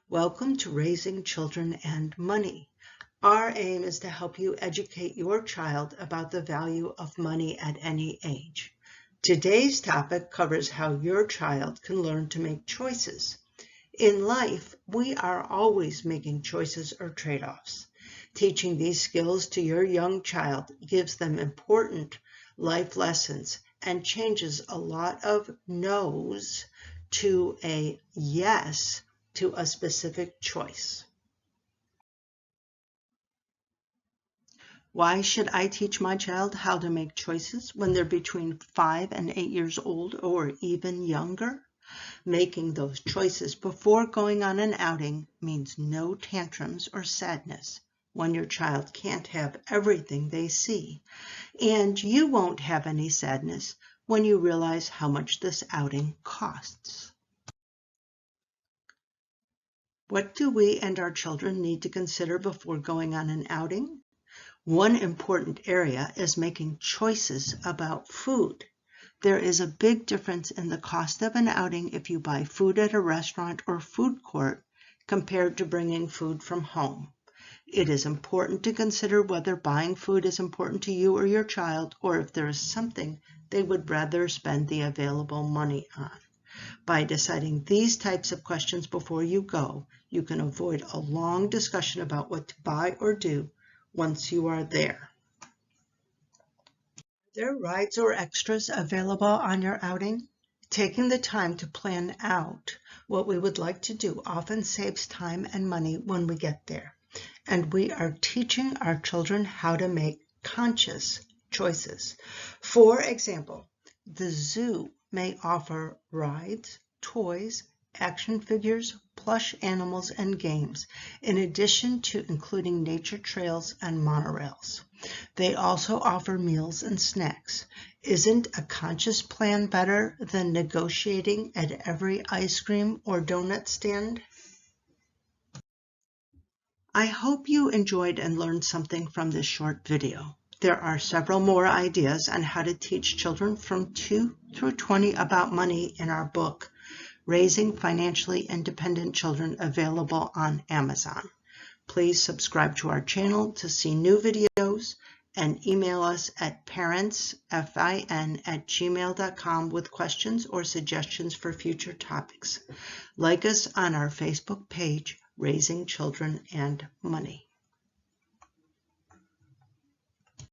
Welcome to Raising Children and Money. Our aim is to help you educate your child about the value of money at any age. Today's topic covers how your child can learn to make choices. In life, we are always making choices or trade-offs. Teaching these skills to your young child gives them important life lessons and changes a lot of no's to a yes to a specific choice. Why should I teach my child how to make choices when they're between 5 and 8 years old or even younger? Making those choices before going on an outing means no tantrums or sadness when your child can't have everything they see. And you won't have any sadness when you realize how much this outing costs. What do we and our children need to consider before going on an outing? One important area is making choices about food. There is a big difference in the cost of an outing if you buy food at a restaurant or food court compared to bringing food from home. It is important to consider whether buying food is important to you or your child, or if there is something they would rather spend the available money on. By deciding these types of questions before you go, you can avoid a long discussion about what to buy or do once you are there. Are there rides or extras available on your outing? Taking the time to plan out what we would like to do often saves time and money when we get there. And we are teaching our children how to make conscious choices. For example, the zoo may offer rides, toys, action figures, plush animals, and games, in addition to including nature trails and monorails. They also offer meals and snacks. Isn't a conscious plan better than negotiating at every ice cream or donut stand? I hope you enjoyed and learned something from this short video. There are several more ideas on how to teach children from 2 through 20 about money in our book, Raising Financially Independent Children, available on Amazon. Please subscribe to our channel to see new videos and email us at parentsfin@gmail.com with questions or suggestions for future topics. Like us on our Facebook page, Raising Children and Money.